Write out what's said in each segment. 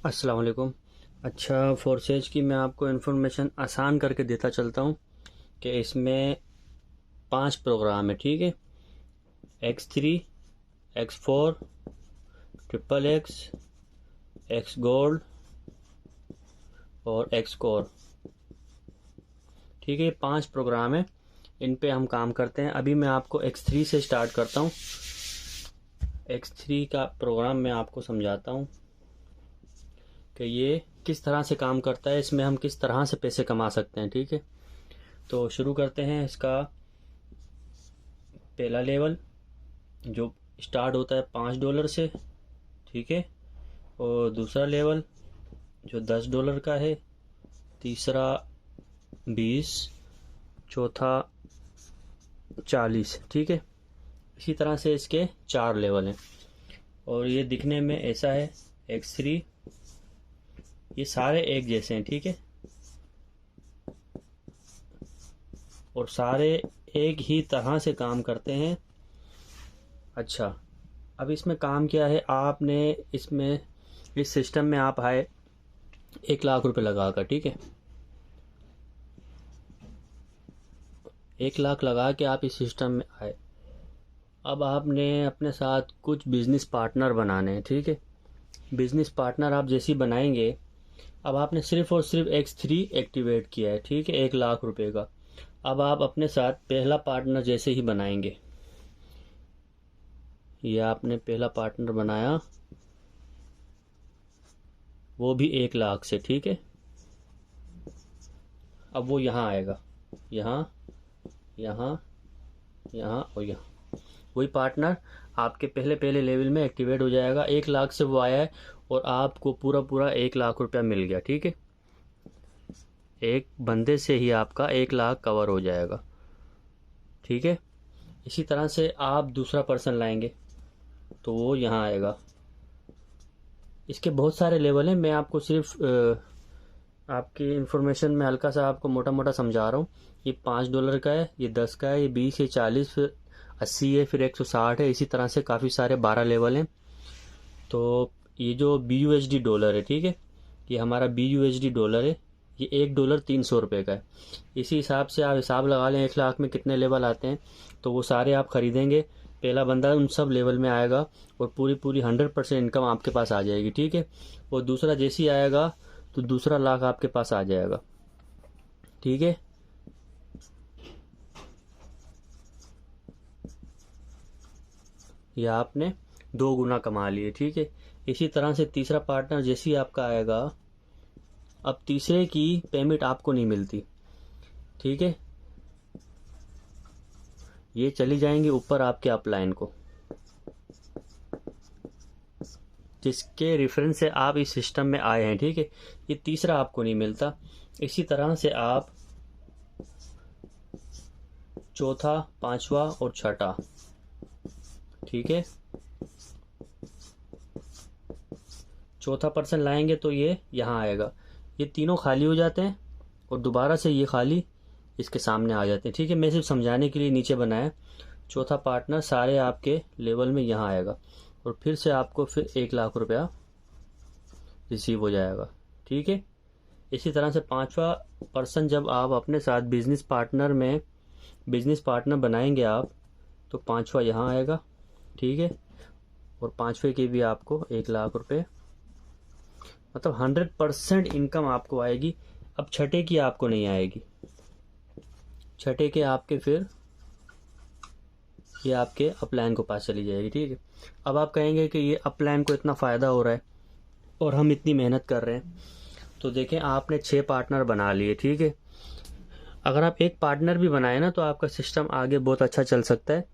अस्सलाम वालेकुम। अच्छा, फोर्सेज की मैं आपको इन्फॉर्मेशन आसान करके देता चलता हूँ कि इसमें 5 प्रोग्राम है, ठीक है। X3, X4, triple x gold और एक्स कोर, ठीक है। 5 प्रोग्राम है, इन पे हम काम करते हैं। अभी मैं आपको X3 से स्टार्ट करता हूँ। X3 का प्रोग्राम मैं आपको समझाता हूँ कि ये किस तरह से काम करता है, इसमें हम किस तरह से पैसे कमा सकते हैं, ठीक है। तो शुरू करते हैं। इसका पहला लेवल जो स्टार्ट होता है $5 से, ठीक है। और दूसरा लेवल जो $10 का है, तीसरा 20, चौथा 40, ठीक है। इसी तरह से इसके 4 लेवल हैं और ये दिखने में ऐसा है। X3, ये सारे एक जैसे हैं, ठीक है, और सारे एक ही तरह से काम करते हैं। अच्छा, अब इसमें काम क्या है, आपने इसमें इस सिस्टम में आप आए 1 लाख रुपए लगा कर, ठीक है। 1 लाख लगा के आप इस सिस्टम में आए। अब आपने अपने साथ कुछ बिजनेस पार्टनर बनाने हैं, ठीक है। बिजनेस पार्टनर आप जैसे ही बनाएंगे, अब आपने सिर्फ और सिर्फ X3 एक्टिवेट किया है, ठीक है, 1 लाख रुपए का। अब आप अपने साथ पहला पार्टनर जैसे ही बनाएंगे, ये आपने पहला पार्टनर बनाया, वो भी 1 लाख से, ठीक है। अब वो यहाँ आएगा, यहाँ, यहाँ, यहाँ और यहाँ। वही पार्टनर आपके पहले पहले लेवल में एक्टिवेट हो जाएगा। 1 लाख से वो आया है और आपको पूरा पूरा 1 लाख रुपया मिल गया, ठीक है। एक बंदे से ही आपका 1 लाख कवर हो जाएगा, ठीक है। इसी तरह से आप दूसरा पर्सन लाएंगे तो वो यहाँ आएगा। इसके बहुत सारे लेवल हैं, मैं आपको सिर्फ आपकी इंफॉर्मेशन में हल्का सा आपको मोटा मोटा समझा रहा हूँ। ये $5 का है, ये 10 का है, ये 20 है, 40, फिर 80 है, फिर 160 है। इसी तरह से काफ़ी सारे 12 लेवल हैं। तो ये जो BUSD डॉलर है, ठीक है, ये हमारा BUSD डॉलर है। ये $1 300 का है। इसी हिसाब से आप हिसाब लगा लें 1 लाख में कितने लेवल आते हैं। तो वो सारे आप खरीदेंगे, पहला बंदा उन सब लेवल में आएगा और पूरी पूरी 100% इनकम आपके पास आ जाएगी, ठीक है। और दूसरा जैसे ही आएगा तो दूसरा लाख आपके पास आ जाएगा, ठीक है। यह आपने 2 गुना कमा लिए, ठीक है। इसी तरह से तीसरा पार्टनर जैसे ही आपका आएगा, अब तीसरे की पेमेंट आपको नहीं मिलती, ठीक है। ये चली जाएंगी ऊपर आपके अपलाइन को, जिसके रेफरेंस से आप इस सिस्टम में आए हैं, ठीक है। ये तीसरा आपको नहीं मिलता। इसी तरह से आप चौथा, पांचवा और छठा, ठीक है, चौथा पर्सन लाएंगे तो ये यहाँ आएगा। ये तीनों खाली हो जाते हैं और दोबारा से ये खाली इसके सामने आ जाते हैं, ठीक है। मैं सिर्फ समझाने के लिए नीचे बनाया। चौथा पार्टनर सारे आपके लेवल में यहाँ आएगा और फिर से आपको फिर 1 लाख रुपया रिसीव हो जाएगा, ठीक है। इसी तरह से पांचवा पर्सन जब आप अपने साथ बिजनेस पार्टनर बनाएंगे आप, तो पांचवा यहाँ आएगा, ठीक है। और पांचवे के भी आपको 1 लाख रुपए, मतलब 100% इनकम आपको आएगी। अब छठे की आपको नहीं आएगी। छठे के आपके फिर ये आपके अपलाइन को पास चली जाएगी, ठीक है। अब आप कहेंगे कि ये अपलाइन को इतना फ़ायदा हो रहा है और हम इतनी मेहनत कर रहे हैं। तो देखें, आपने 6 पार्टनर बना लिए, ठीक है। अगर आप एक पार्टनर भी बनाए ना तो आपका सिस्टम आगे बहुत अच्छा चल सकता है।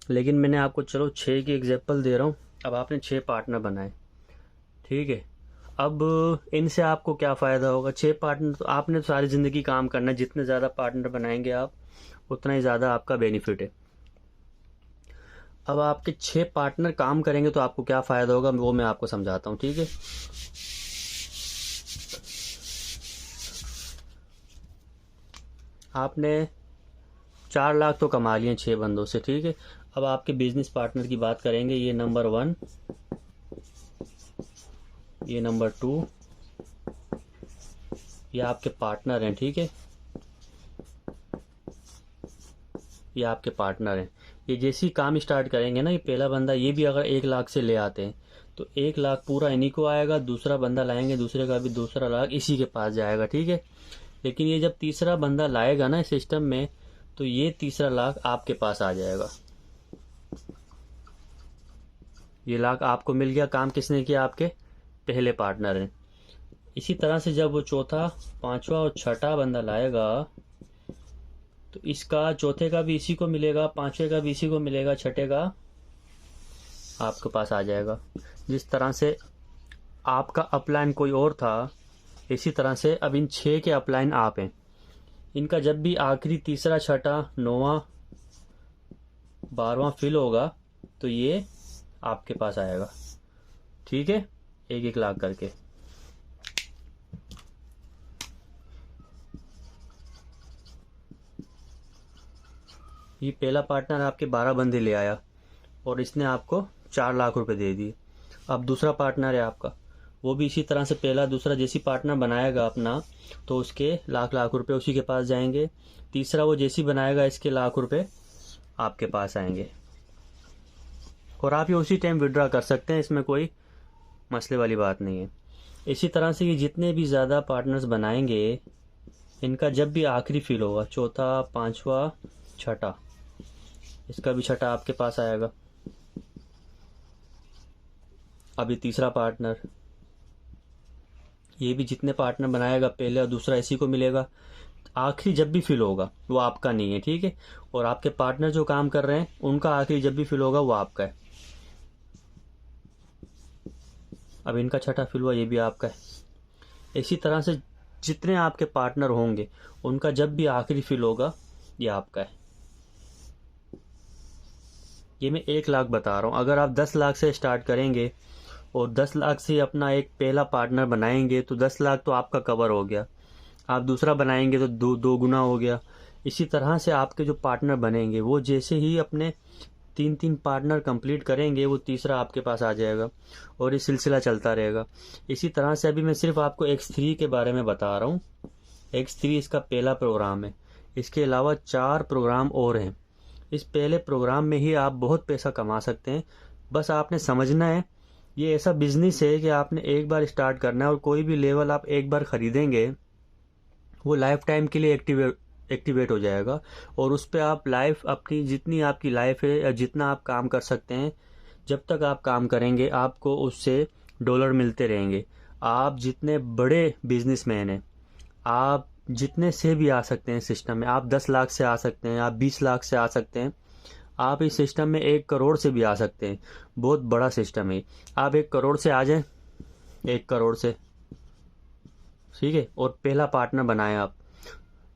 लेकिन मैंने आपको चलो 6 की एग्जांपल दे रहा हूँ। अब आपने 6 पार्टनर बनाए, ठीक है। अब इनसे आपको क्या फ़ायदा होगा? 6 पार्टनर तो आपने तो सारी ज़िंदगी काम करना है। जितने ज़्यादा पार्टनर बनाएंगे आप, उतना ही ज़्यादा आपका बेनिफिट है। अब आपके 6 पार्टनर काम करेंगे तो आपको क्या फ़ायदा होगा, वो मैं आपको समझाता हूँ, ठीक है। आपने 4 लाख तो कमा लिए 6 बंदों से, ठीक है। अब आपके बिजनेस पार्टनर की बात करेंगे। ये नंबर 1, ये नंबर 2, ये आपके पार्टनर हैं, ठीक है, ये आपके पार्टनर हैं। ये जैसे ही काम स्टार्ट करेंगे ना, ये पहला बंदा ये भी अगर 1 लाख से ले आते हैं तो 1 लाख पूरा इन्हीं को आएगा, दूसरा बंदा लाएंगे दूसरे का भी 2 लाख इसी के पास जाएगा, ठीक है। लेकिन ये जब तीसरा बंदा लाएगा ना इस सिस्टम में, तो ये 3 लाख आपके पास आ जाएगा। ये लाख आपको मिल गया, काम किसने किया? आपके पहले पार्टनर हैं। इसी तरह से जब वो चौथा, पांचवा और छठा बंदा लाएगा तो इसका चौथे का भी इसी को मिलेगा, पांचवे का भी इसी को मिलेगा, छठे का आपके पास आ जाएगा। जिस तरह से आपका अपलाइन कोई और था, इसी तरह से अब इन 6 के अपलाइन आप हैं। इनका जब भी आखिरी तीसरा, छठा, 9वां, 12वां फिल होगा तो ये आपके पास आएगा, ठीक है, 1-1 लाख करके। ये पहला पार्टनर आपके 12 बंदे ले आया और इसने आपको 4 लाख रुपए दे दिए। अब दूसरा पार्टनर है आपका, वो भी इसी तरह से पहला दूसरा जैसी पार्टनर बनाएगा अपना, तो उसके लाख रुपए उसी के पास जाएंगे। तीसरा वो जैसी बनाएगा, इसके लाख रुपए आपके पास आएंगे और आप ये उसी टाइम विड्रॉ कर सकते हैं, इसमें कोई मसले वाली बात नहीं है। इसी तरह से ये जितने भी ज़्यादा पार्टनर्स बनाएंगे, इनका जब भी आखिरी फिल होगा, चौथा, पांचवा, छठा, इसका भी छठा आपके पास आएगा। अभी तीसरा पार्टनर, ये भी जितने पार्टनर बनाएगा पहले और दूसरा इसी को मिलेगा। आखिरी जब भी फिल होगा वो आपका नहीं है, ठीक है। और आपके पार्टनर जो काम कर रहे हैं उनका आखिरी जब भी फिल होगा वो आपका है। अब इनका छठा फिल हुआ, ये भी आपका है। इसी तरह से जितने आपके पार्टनर होंगे उनका जब भी आखिरी फिल होगा ये आपका है। ये मैं 1 लाख बता रहा हूँ। अगर आप 10 लाख से स्टार्ट करेंगे और 10 लाख से अपना एक पहला पार्टनर बनाएंगे तो 10 लाख तो आपका कवर हो गया। आप दूसरा बनाएंगे तो दो गुना हो गया। इसी तरह से आपके जो पार्टनर बनेंगे वो जैसे ही अपने 3-3 पार्टनर कंप्लीट करेंगे वो तीसरा आपके पास आ जाएगा और ये सिलसिला चलता रहेगा। इसी तरह से अभी मैं सिर्फ आपको X3 के बारे में बता रहा हूँ। X3 इसका पहला प्रोग्राम है। इसके अलावा 4 प्रोग्राम और हैं। इस पहले प्रोग्राम में ही आप बहुत पैसा कमा सकते हैं। बस आपने समझना है, ये ऐसा बिजनेस है कि आपने एक बार स्टार्ट करना है और कोई भी लेवल आप एक बार ख़रीदेंगे वो लाइफ टाइम के लिए एक्टिवेट हो जाएगा और उस पर आप लाइफ अपनी जितनी आपकी लाइफ है या जितना आप काम कर सकते हैं, जब तक आप काम करेंगे आपको उससे डॉलर मिलते रहेंगे। आप जितने बड़े बिजनेसमैन हैं, आप जितने से भी आ सकते हैं सिस्टम में, आप 10 लाख से आ सकते हैं, आप 20 लाख से आ सकते हैं, आप इस सिस्टम में 1 करोड़ से भी आ सकते हैं। बहुत बड़ा सिस्टम है। आप 1 करोड़ से आ जाएं, 1 करोड़ से, ठीक है, और पहला पार्टनर बनाएं आप।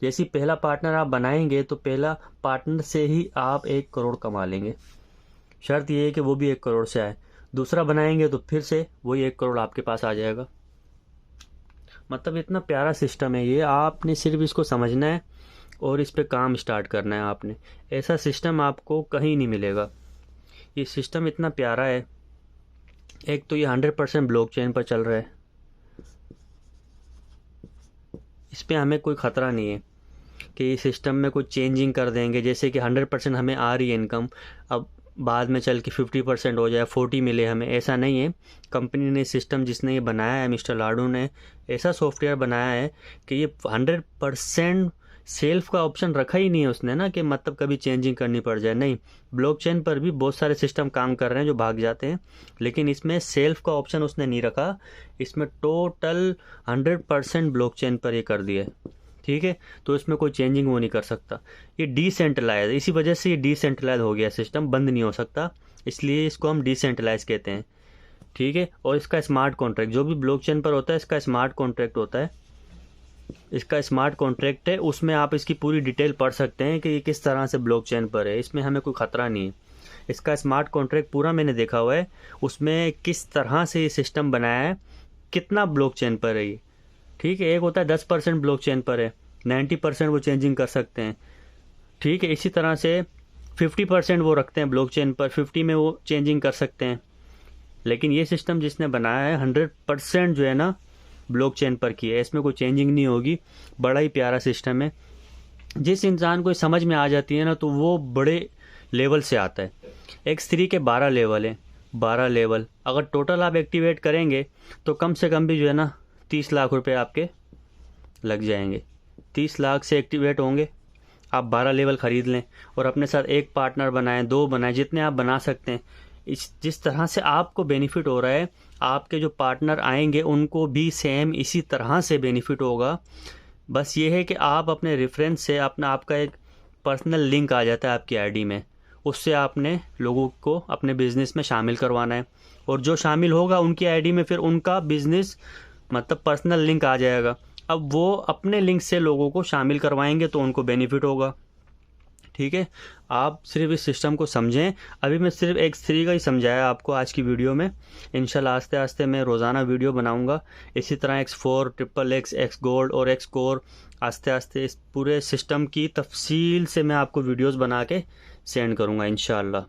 जैसे पहला पार्टनर आप बनाएंगे तो पहला पार्टनर से ही आप 1 करोड़ कमा लेंगे। शर्त ये है कि वो भी 1 करोड़ से आए। दूसरा बनाएंगे तो फिर से वही 1 करोड़ आपके पास आ जाएगा। मतलब इतना प्यारा सिस्टम है ये, आपने सिर्फ इसको समझना है और इस पे काम स्टार्ट करना है आपने। ऐसा सिस्टम आपको कहीं नहीं मिलेगा। ये सिस्टम इतना प्यारा है। एक तो ये 100% ब्लॉकचेन पर चल रहा है। इस पे हमें कोई ख़तरा नहीं है कि इस सिस्टम में कोई चेंजिंग कर देंगे। जैसे कि 100% हमें आ रही है इनकम, अब बाद में चल के 50% हो जाए, 40 मिले हमें, ऐसा नहीं है। कंपनी ने सिस्टम जिसने ये बनाया है, मिस्टर लाडू ने ऐसा सॉफ्टवेयर बनाया है कि ये 100% सेल्फ का ऑप्शन रखा ही नहीं है उसने ना, कि मतलब कभी चेंजिंग करनी पड़ जाए। नहीं, ब्लॉकचेन पर भी बहुत सारे सिस्टम काम कर रहे हैं जो भाग जाते हैं, लेकिन इसमें सेल्फ का ऑप्शन उसने नहीं रखा। इसमें टोटल 100% ब्लॉकचेन पर ये कर दिया है, ठीक है। तो इसमें कोई चेंजिंग वो नहीं कर सकता। ये डिसेंट्रलाइज, इसी वजह से ये डिसेंट्रलाइज हो गया सिस्टम, बंद नहीं हो सकता, इसलिए इसको हम डिसेंट्रलाइज कहते हैं, ठीक है। और इसका स्मार्ट कॉन्ट्रैक्ट, जो भी ब्लॉकचेन पर होता है इसका स्मार्ट कॉन्ट्रैक्ट होता है। इसका स्मार्ट कॉन्ट्रैक्ट है, उसमें आप इसकी पूरी डिटेल पढ़ सकते हैं कि ये किस तरह से ब्लॉकचेन पर है। इसमें हमें कोई ख़तरा नहीं है। इसका स्मार्ट कॉन्ट्रैक्ट पूरा मैंने देखा हुआ है, उसमें किस तरह से ये सिस्टम बनाया है, कितना ब्लॉकचेन पर है ये, ठीक है। एक होता है 10% ब्लॉकचेन पर है, 90% वो चेंजिंग कर सकते हैं, ठीक है। इसी तरह से 50% वो रखते हैं ब्लॉकचेन पर, 50 में वो चेंजिंग कर सकते हैं। लेकिन ये सिस्टम जिसने बनाया है 100% जो है ना ब्लॉकचेन पर की है, इसमें कोई चेंजिंग नहीं होगी। बड़ा ही प्यारा सिस्टम है। जिस इंसान को समझ में आ जाती है ना, तो वो बड़े लेवल से आता है। X3 के 12 लेवल हैं, 12 लेवल। अगर टोटल आप एक्टिवेट करेंगे तो कम से कम भी जो है ना 30 लाख रुपए आपके लग जाएंगे। 30 लाख से एक्टिवेट होंगे, आप 12 लेवल ख़रीद लें और अपने साथ एक पार्टनर बनाएं, 2 बनाएं, जितने आप बना सकते हैं। जिस तरह से आपको बेनिफिट हो रहा है, आपके जो पार्टनर आएंगे उनको भी सेम इसी तरह से बेनिफिट होगा। बस ये है कि आप अपने रेफरेंस से आपका एक पर्सनल लिंक आ जाता है आपकी आईडी में, उससे आपने लोगों को अपने बिज़नेस में शामिल करवाना है, और जो शामिल होगा उनकी आईडी में फिर उनका बिज़नेस मतलब पर्सनल लिंक आ जाएगा। अब वो अपने लिंक से लोगों को शामिल करवाएंगे तो उनको बेनिफिट होगा। ठीक है, आप सिर्फ इस सिस्टम को समझें। अभी मैं सिर्फ X3 का ही समझाया आपको आज की वीडियो में। इंशाल्लाह आस्ते आस्ते मैं रोज़ाना वीडियो बनाऊंगा। इसी तरह X4, XXX, X गोल्ड और X कोर आस्ते आस्ते इस पूरे सिस्टम की तफसील से मैं आपको वीडियोस बना के सेंड करूंगा इंशाल्लाह।